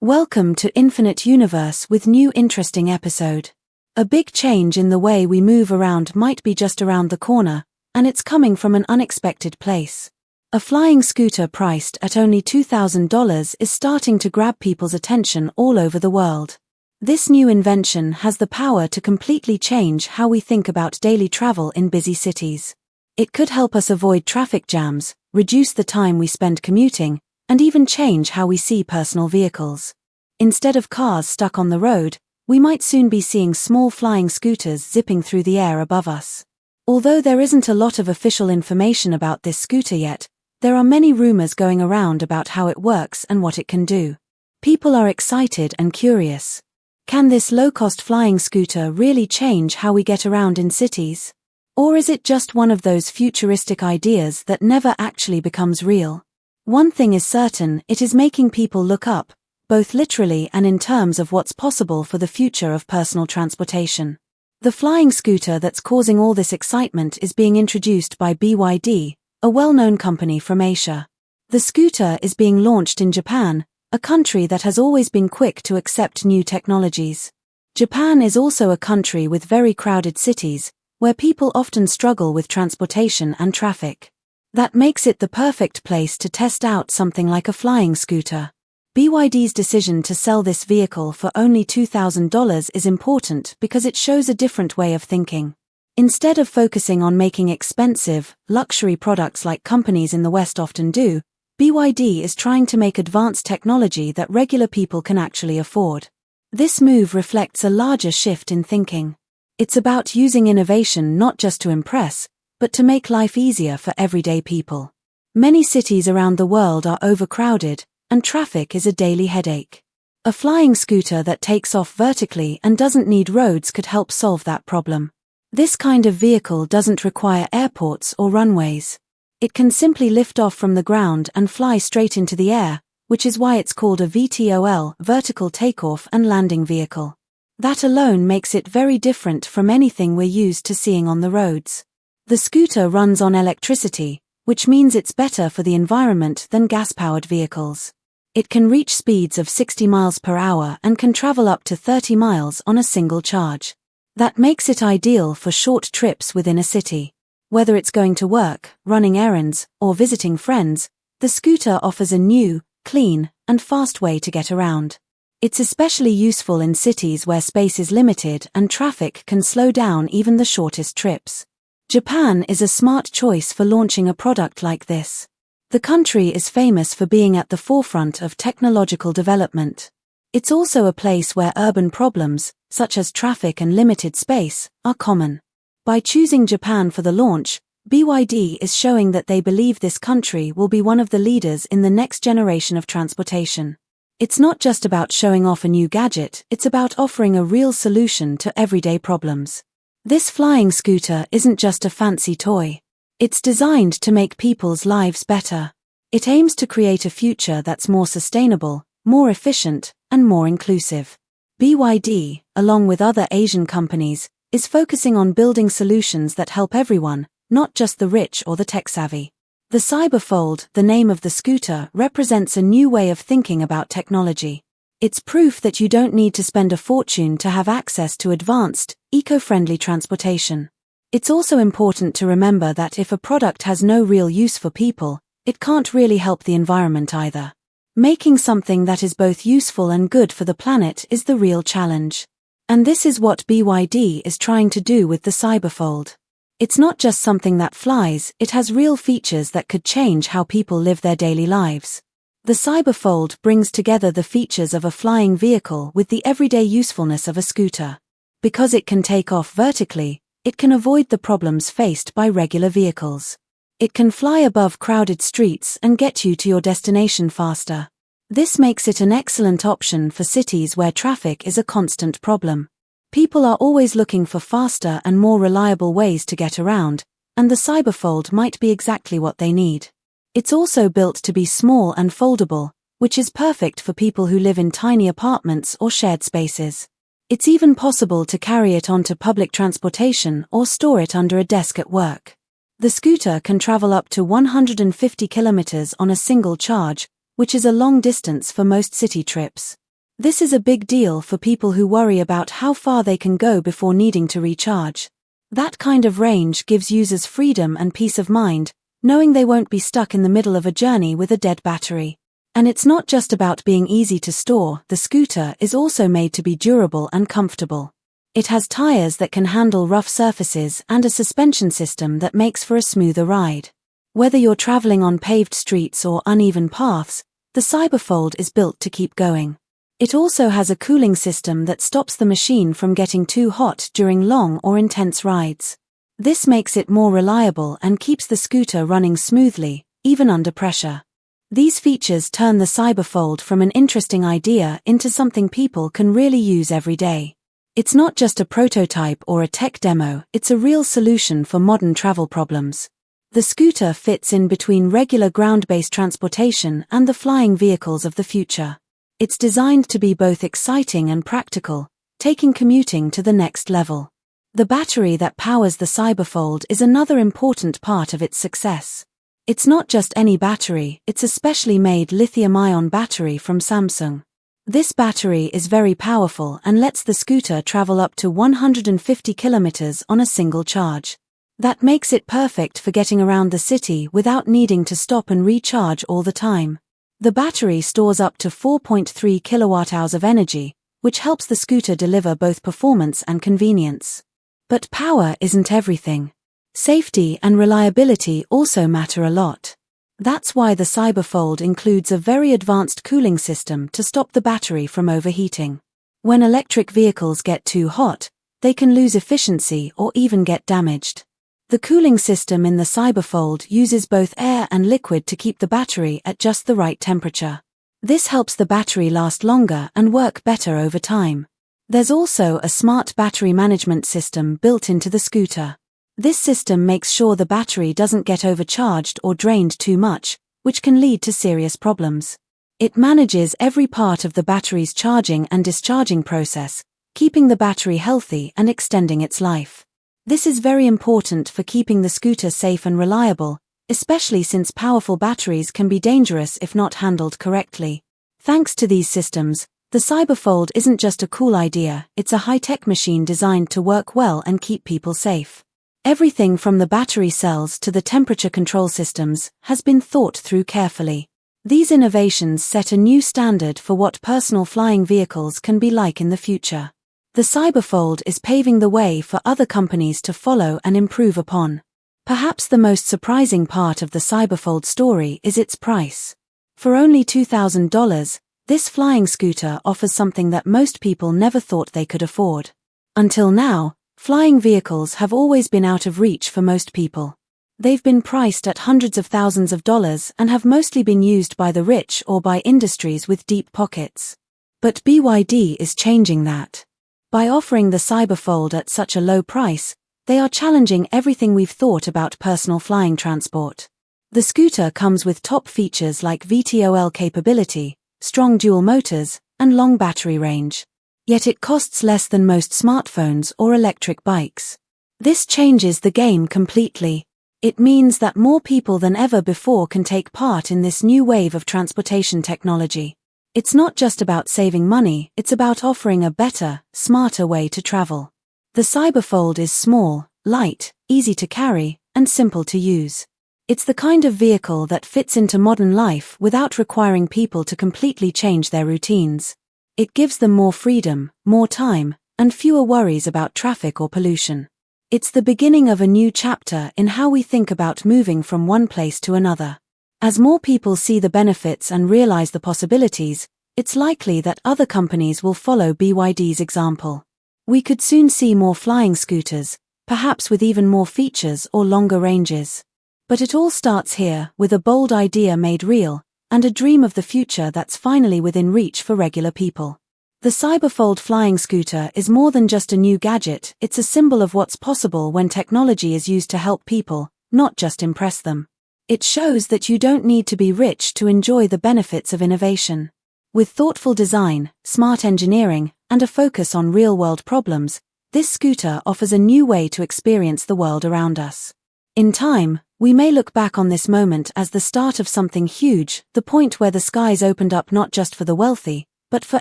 Welcome to Infinite Universe with new interesting episode. A big change in the way we move around might be just around the corner, and it's coming from an unexpected place. A flying scooter priced at only $2,000 is starting to grab people's attention all over the world. This new invention has the power to completely change how we think about daily travel in busy cities. It could help us avoid traffic jams, reduce the time we spend commuting, and even change how we see personal vehicles. Instead of cars stuck on the road, we might soon be seeing small flying scooters zipping through the air above us. Although there isn't a lot of official information about this scooter yet, there are many rumors going around about how it works and what it can do. People are excited and curious. Can this low-cost flying scooter really change how we get around in cities? Or is it just one of those futuristic ideas that never actually becomes real? One thing is certain, it is making people look up, both literally and in terms of what's possible for the future of personal transportation. The flying scooter that's causing all this excitement is being introduced by BYD, a well-known company from Asia. The scooter is being launched in Japan, a country that has always been quick to accept new technologies. Japan is also a country with very crowded cities, where people often struggle with transportation and traffic. That makes it the perfect place to test out something like a flying scooter. BYD's decision to sell this vehicle for only $2,000 is important because it shows a different way of thinking. Instead of focusing on making expensive, luxury products like companies in the West often do, BYD is trying to make advanced technology that regular people can actually afford. This move reflects a larger shift in thinking. It's about using innovation not just to impress, but to make life easier for everyday people. Many cities around the world are overcrowded, and traffic is a daily headache. A flying scooter that takes off vertically and doesn't need roads could help solve that problem. This kind of vehicle doesn't require airports or runways. It can simply lift off from the ground and fly straight into the air, which is why it's called a VTOL, vertical takeoff and landing vehicle. That alone makes it very different from anything we're used to seeing on the roads. The scooter runs on electricity, which means it's better for the environment than gas-powered vehicles. It can reach speeds of 60 miles per hour and can travel up to 30 miles on a single charge. That makes it ideal for short trips within a city. Whether it's going to work, running errands, or visiting friends, the scooter offers a new, clean, and fast way to get around. It's especially useful in cities where space is limited and traffic can slow down even the shortest trips. Japan is a smart choice for launching a product like this. The country is famous for being at the forefront of technological development. It's also a place where urban problems, such as traffic and limited space, are common. By choosing Japan for the launch, BYD is showing that they believe this country will be one of the leaders in the next generation of transportation. It's not just about showing off a new gadget, it's about offering a real solution to everyday problems. This flying scooter isn't just a fancy toy. It's designed to make people's lives better. It aims to create a future that's more sustainable, more efficient, and more inclusive. BYD, along with other Asian companies, is focusing on building solutions that help everyone, not just the rich or the tech-savvy. The Cyberfold, the name of the scooter, represents a new way of thinking about technology. It's proof that you don't need to spend a fortune to have access to advanced, eco-friendly transportation. It's also important to remember that if a product has no real use for people, it can't really help the environment either. Making something that is both useful and good for the planet is the real challenge. And this is what BYD is trying to do with the Cyberfold. It's not just something that flies, it has real features that could change how people live their daily lives. The Cyberfold brings together the features of a flying vehicle with the everyday usefulness of a scooter. Because it can take off vertically, it can avoid the problems faced by regular vehicles. It can fly above crowded streets and get you to your destination faster. This makes it an excellent option for cities where traffic is a constant problem. People are always looking for faster and more reliable ways to get around, and the Cyberfold might be exactly what they need. It's also built to be small and foldable, which is perfect for people who live in tiny apartments or shared spaces. It's even possible to carry it onto public transportation or store it under a desk at work. The scooter can travel up to 150 kilometers on a single charge, which is a long distance for most city trips. This is a big deal for people who worry about how far they can go before needing to recharge. That kind of range gives users freedom and peace of mind, knowing they won't be stuck in the middle of a journey with a dead battery. And it's not just about being easy to store, the scooter is also made to be durable and comfortable. It has tires that can handle rough surfaces and a suspension system that makes for a smoother ride. Whether you're traveling on paved streets or uneven paths, the Cyberfold is built to keep going. It also has a cooling system that stops the machine from getting too hot during long or intense rides. This makes it more reliable and keeps the scooter running smoothly, even under pressure. These features turn the Cyberfold from an interesting idea into something people can really use every day. It's not just a prototype or a tech demo, it's a real solution for modern travel problems. The scooter fits in between regular ground-based transportation and the flying vehicles of the future. It's designed to be both exciting and practical, taking commuting to the next level. The battery that powers the Cyberfold is another important part of its success. It's not just any battery, it's a specially made lithium-ion battery from Samsung. This battery is very powerful and lets the scooter travel up to 150 kilometers on a single charge. That makes it perfect for getting around the city without needing to stop and recharge all the time. The battery stores up to 4.3 kilowatt-hours of energy, which helps the scooter deliver both performance and convenience. But power isn't everything. Safety and reliability also matter a lot. That's why the Cyberfold includes a very advanced cooling system to stop the battery from overheating. When electric vehicles get too hot, they can lose efficiency or even get damaged. The cooling system in the Cyberfold uses both air and liquid to keep the battery at just the right temperature. This helps the battery last longer and work better over time. There's also a smart battery management system built into the scooter. This system makes sure the battery doesn't get overcharged or drained too much, which can lead to serious problems. It manages every part of the battery's charging and discharging process, keeping the battery healthy and extending its life. This is very important for keeping the scooter safe and reliable, especially since powerful batteries can be dangerous if not handled correctly. Thanks to these systems, the Cyberfold isn't just a cool idea, it's a high-tech machine designed to work well and keep people safe. Everything from the battery cells to the temperature control systems has been thought through carefully. These innovations set a new standard for what personal flying vehicles can be like in the future. The Cyberfold is paving the way for other companies to follow and improve upon. Perhaps the most surprising part of the Cyberfold story is its price. For only $2,000, this flying scooter offers something that most people never thought they could afford. Until now, flying vehicles have always been out of reach for most people. They've been priced at hundreds of thousands of dollars and have mostly been used by the rich or by industries with deep pockets. But BYD is changing that. By offering the Cyberfold at such a low price, they are challenging everything we've thought about personal flying transport. The scooter comes with top features like VTOL capability, strong dual motors, and long battery range. Yet it costs less than most smartphones or electric bikes. This changes the game completely. It means that more people than ever before can take part in this new wave of transportation technology. It's not just about saving money, it's about offering a better, smarter way to travel. The Cyberfold is small, light, easy to carry, and simple to use. It's the kind of vehicle that fits into modern life without requiring people to completely change their routines. It gives them more freedom, more time, and fewer worries about traffic or pollution. It's the beginning of a new chapter in how we think about moving from one place to another. As more people see the benefits and realize the possibilities, it's likely that other companies will follow BYD's example. We could soon see more flying scooters, perhaps with even more features or longer ranges. But it all starts here, with a bold idea made real, and a dream of the future that's finally within reach for regular people. The Cyberfold Flying Scooter is more than just a new gadget, it's a symbol of what's possible when technology is used to help people, not just impress them. It shows that you don't need to be rich to enjoy the benefits of innovation. With thoughtful design, smart engineering, and a focus on real-world problems, this scooter offers a new way to experience the world around us. In time, we may look back on this moment as the start of something huge, the point where the skies opened up not just for the wealthy, but for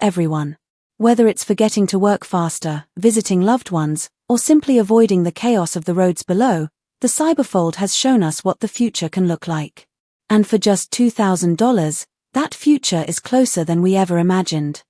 everyone. Whether it's for getting to work faster, visiting loved ones, or simply avoiding the chaos of the roads below, the Cyberfold has shown us what the future can look like. And for just $2,000, that future is closer than we ever imagined.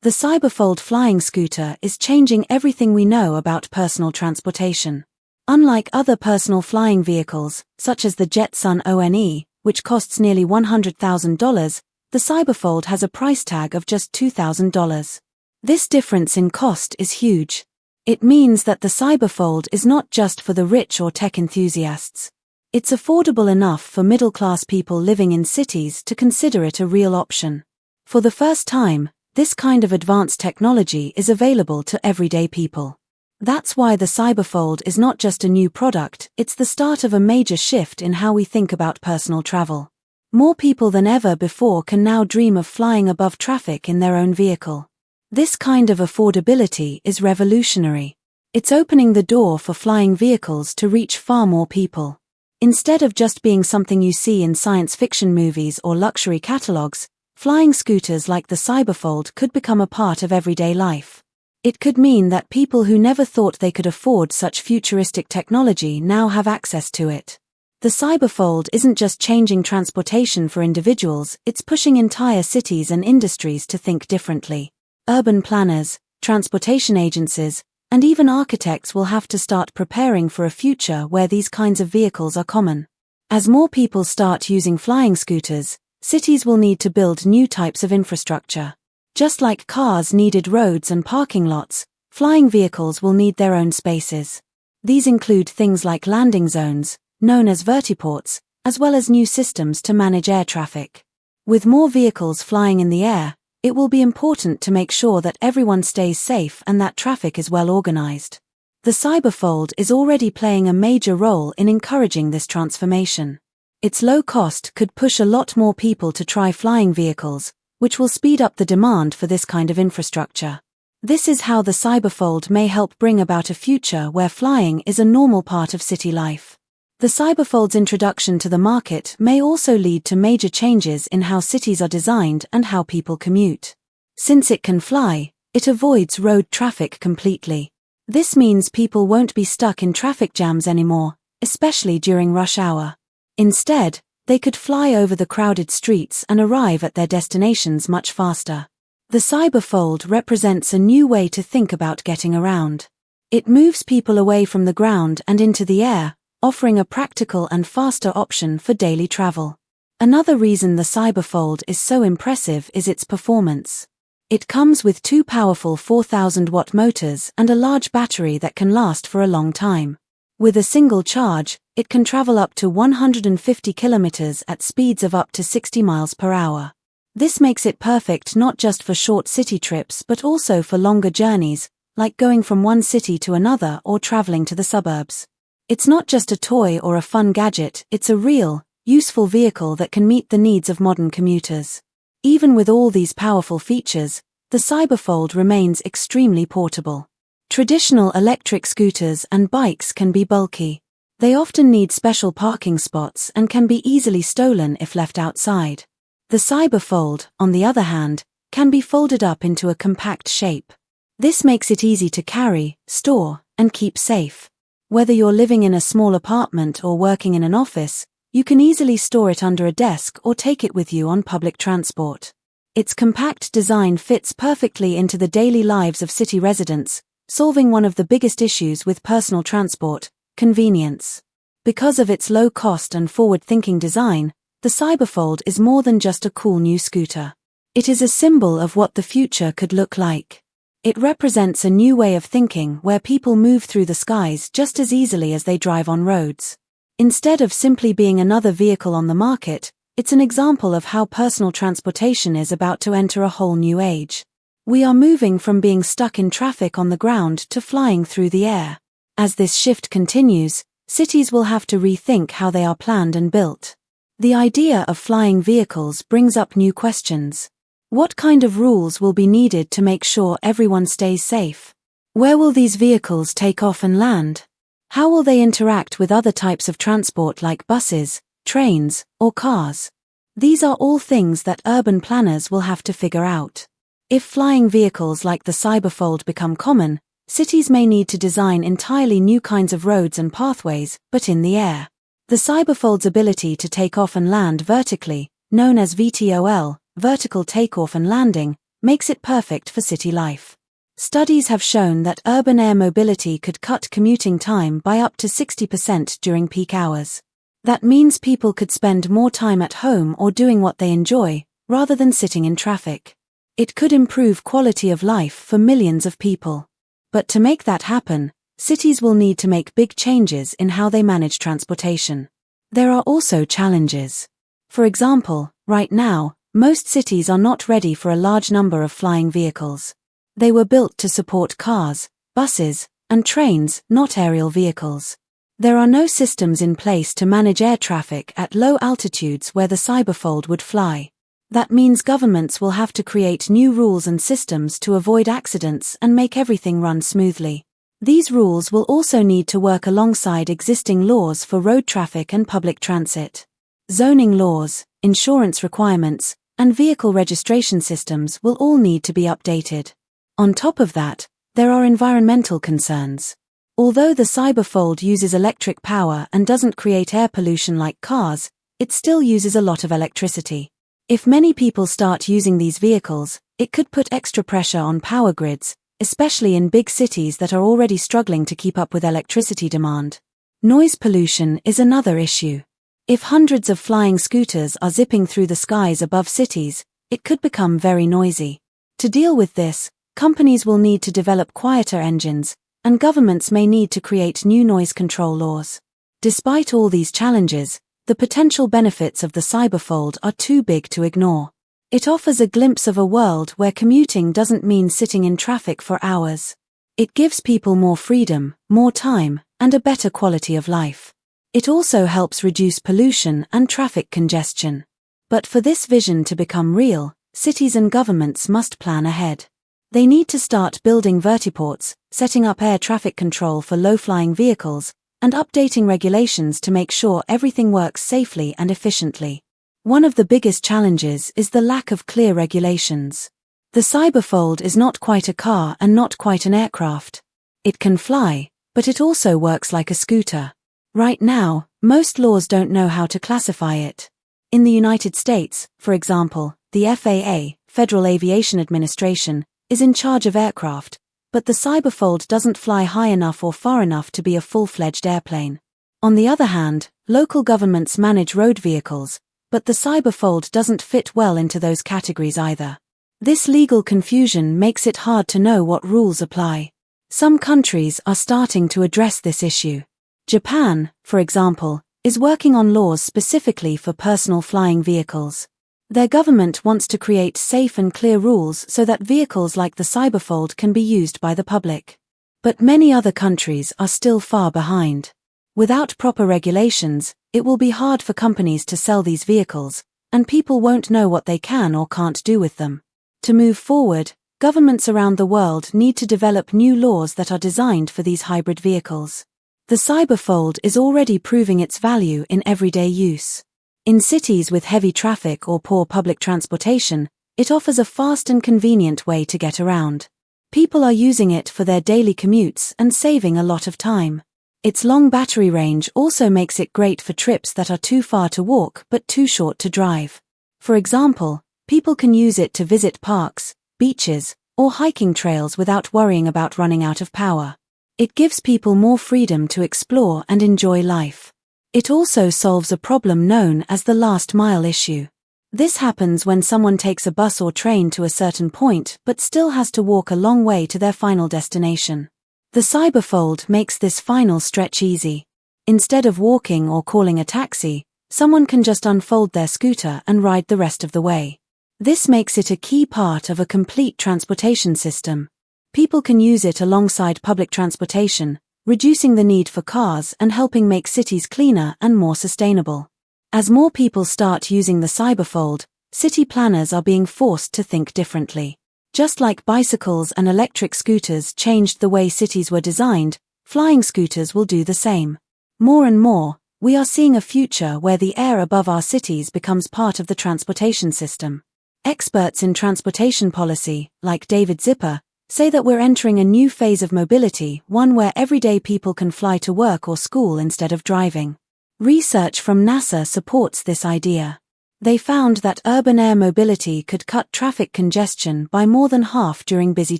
The Cyberfold Flying Scooter is changing everything we know about personal transportation. Unlike other personal flying vehicles, such as the Jetson ONE, which costs nearly $100,000, the Cyberfold has a price tag of just $2,000. This difference in cost is huge. It means that the Cyberfold is not just for the rich or tech enthusiasts. It's affordable enough for middle-class people living in cities to consider it a real option. For the first time, this kind of advanced technology is available to everyday people. That's why the Cyberfold is not just a new product, it's the start of a major shift in how we think about personal travel. More people than ever before can now dream of flying above traffic in their own vehicle. This kind of affordability is revolutionary. It's opening the door for flying vehicles to reach far more people. Instead of just being something you see in science fiction movies or luxury catalogs, flying scooters like the Cyberfold could become a part of everyday life. It could mean that people who never thought they could afford such futuristic technology now have access to it. The Cyberfold isn't just changing transportation for individuals, it's pushing entire cities and industries to think differently. Urban planners, transportation agencies, and even architects will have to start preparing for a future where these kinds of vehicles are common. As more people start using flying scooters, cities will need to build new types of infrastructure. Just like cars needed roads and parking lots, flying vehicles will need their own spaces. These include things like landing zones, known as vertiports, as well as new systems to manage air traffic. With more vehicles flying in the air, it will be important to make sure that everyone stays safe and that traffic is well organized. The Cyberfold is already playing a major role in encouraging this transformation. Its low cost could push a lot more people to try flying vehicles, which will speed up the demand for this kind of infrastructure. This is how the Cyberfold may help bring about a future where flying is a normal part of city life. The Cyberfold's introduction to the market may also lead to major changes in how cities are designed and how people commute. Since it can fly, it avoids road traffic completely. This means people won't be stuck in traffic jams anymore, especially during rush hour. Instead, they could fly over the crowded streets and arrive at their destinations much faster. The Cyberfold represents a new way to think about getting around. It moves people away from the ground and into the air, offering a practical and faster option for daily travel. Another reason the Cyberfold is so impressive is its performance. It comes with two powerful 4,000-watt motors and a large battery that can last for a long time. With a single charge, it can travel up to 150 kilometers at speeds of up to 60 miles per hour. This makes it perfect not just for short city trips but also for longer journeys, like going from one city to another or traveling to the suburbs. It's not just a toy or a fun gadget, it's a real, useful vehicle that can meet the needs of modern commuters. Even with all these powerful features, the Cyberfold remains extremely portable. Traditional electric scooters and bikes can be bulky. They often need special parking spots and can be easily stolen if left outside. The Cyberfold, on the other hand, can be folded up into a compact shape. This makes it easy to carry, store, and keep safe. Whether you're living in a small apartment or working in an office, you can easily store it under a desk or take it with you on public transport. Its compact design fits perfectly into the daily lives of city residents, solving one of the biggest issues with personal transport: convenience. Because of its low cost and forward-thinking design, the Cyberfold is more than just a cool new scooter. It is a symbol of what the future could look like. It represents a new way of thinking where people move through the skies just as easily as they drive on roads. Instead of simply being another vehicle on the market, it's an example of how personal transportation is about to enter a whole new age. We are moving from being stuck in traffic on the ground to flying through the air. As this shift continues, cities will have to rethink how they are planned and built. The idea of flying vehicles brings up new questions. What kind of rules will be needed to make sure everyone stays safe? Where will these vehicles take off and land? How will they interact with other types of transport like buses, trains, or cars? These are all things that urban planners will have to figure out. If flying vehicles like the Cyberfold become common, cities may need to design entirely new kinds of roads and pathways, but in the air. The Cyberfold's ability to take off and land vertically, known as VTOL, vertical takeoff and landing, makes it perfect for city life. Studies have shown that urban air mobility could cut commuting time by up to 60% during peak hours. That means people could spend more time at home or doing what they enjoy, rather than sitting in traffic. It could improve quality of life for millions of people. But to make that happen, cities will need to make big changes in how they manage transportation. There are also challenges. For example, right now, most cities are not ready for a large number of flying vehicles. They were built to support cars, buses, and trains, not aerial vehicles. There are no systems in place to manage air traffic at low altitudes where the Cyberfold would fly. That means governments will have to create new rules and systems to avoid accidents and make everything run smoothly. These rules will also need to work alongside existing laws for road traffic and public transit. Zoning laws, insurance requirements, and vehicle registration systems will all need to be updated. On top of that, there are environmental concerns. Although the Cyberfold uses electric power and doesn't create air pollution like cars, it still uses a lot of electricity. If many people start using these vehicles, it could put extra pressure on power grids, especially in big cities that are already struggling to keep up with electricity demand. Noise pollution is another issue. If hundreds of flying scooters are zipping through the skies above cities, it could become very noisy. To deal with this, companies will need to develop quieter engines, and governments may need to create new noise control laws. Despite all these challenges, the potential benefits of the Cyberfold are too big to ignore. It offers a glimpse of a world where commuting doesn't mean sitting in traffic for hours. It gives people more freedom, more time, and a better quality of life. It also helps reduce pollution and traffic congestion. But for this vision to become real, cities and governments must plan ahead. They need to start building vertiports, setting up air traffic control for low-flying vehicles, and updating regulations to make sure everything works safely and efficiently. One of the biggest challenges is the lack of clear regulations. The Cyberfold is not quite a car and not quite an aircraft. It can fly, but it also works like a scooter. Right now, most laws don't know how to classify it. In the United States, for example, the FAA, Federal Aviation Administration, is in charge of aircraft, but the Cyberfold doesn't fly high enough or far enough to be a full-fledged airplane. On the other hand, local governments manage road vehicles, but the Cyberfold doesn't fit well into those categories either. This legal confusion makes it hard to know what rules apply. Some countries are starting to address this issue. Japan, for example, is working on laws specifically for personal flying vehicles. Their government wants to create safe and clear rules so that vehicles like the Cyberfold can be used by the public. But many other countries are still far behind. Without proper regulations, it will be hard for companies to sell these vehicles, and people won't know what they can or can't do with them. To move forward, governments around the world need to develop new laws that are designed for these hybrid vehicles. The Cyberfold is already proving its value in everyday use. In cities with heavy traffic or poor public transportation, it offers a fast and convenient way to get around. People are using it for their daily commutes and saving a lot of time. Its long battery range also makes it great for trips that are too far to walk but too short to drive. For example, people can use it to visit parks, beaches, or hiking trails without worrying about running out of power. It gives people more freedom to explore and enjoy life. It also solves a problem known as the last mile issue. This happens when someone takes a bus or train to a certain point but still has to walk a long way to their final destination. The Cyberfold makes this final stretch easy. Instead of walking or calling a taxi, someone can just unfold their scooter and ride the rest of the way. This makes it a key part of a complete transportation system. People can use it alongside public transportation, reducing the need for cars and helping make cities cleaner and more sustainable. As more people start using the Cyberfold, city planners are being forced to think differently. Just like bicycles and electric scooters changed the way cities were designed, flying scooters will do the same. More and more, we are seeing a future where the air above our cities becomes part of the transportation system. Experts in transportation policy, like David Zipper, say that we're entering a new phase of mobility, one where everyday people can fly to work or school instead of driving. Research from NASA supports this idea. They found that urban air mobility could cut traffic congestion by more than half during busy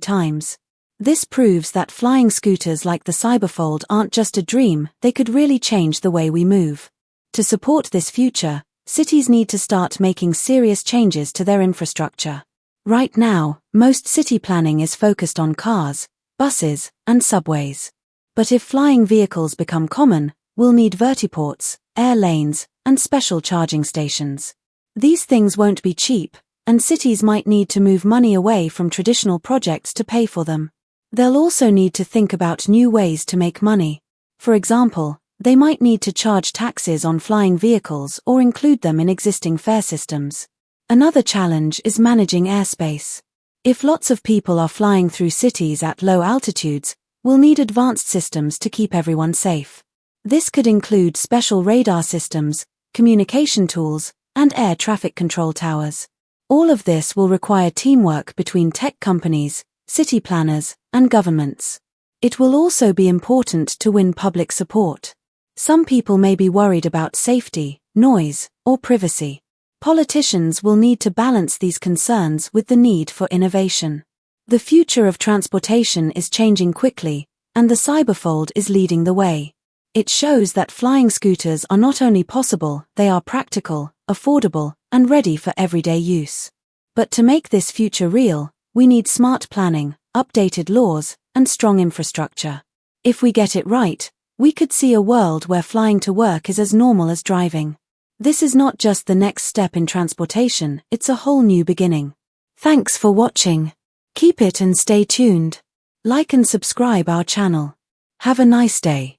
times. This proves that flying scooters like the Cyberfold aren't just a dream, they could really change the way we move. To support this future, cities need to start making serious changes to their infrastructure. Right now, most city planning is focused on cars, buses, and subways. But if flying vehicles become common, we'll need vertiports, air lanes, and special charging stations. These things won't be cheap, and cities might need to move money away from traditional projects to pay for them. They'll also need to think about new ways to make money. For example, they might need to charge taxes on flying vehicles or include them in existing fare systems. Another challenge is managing airspace. If lots of people are flying through cities at low altitudes, we'll need advanced systems to keep everyone safe. This could include special radar systems, communication tools, and air traffic control towers. All of this will require teamwork between tech companies, city planners, and governments. It will also be important to win public support. Some people may be worried about safety, noise, or privacy. Politicians will need to balance these concerns with the need for innovation. The future of transportation is changing quickly, and the Cyberfold is leading the way. It shows that flying scooters are not only possible, they are practical, affordable, and ready for everyday use. But to make this future real, we need smart planning, updated laws, and strong infrastructure. If we get it right, we could see a world where flying to work is as normal as driving. This is not just the next step in transportation, it's a whole new beginning. Thanks for watching. Keep it and stay tuned. Like and subscribe our channel. Have a nice day.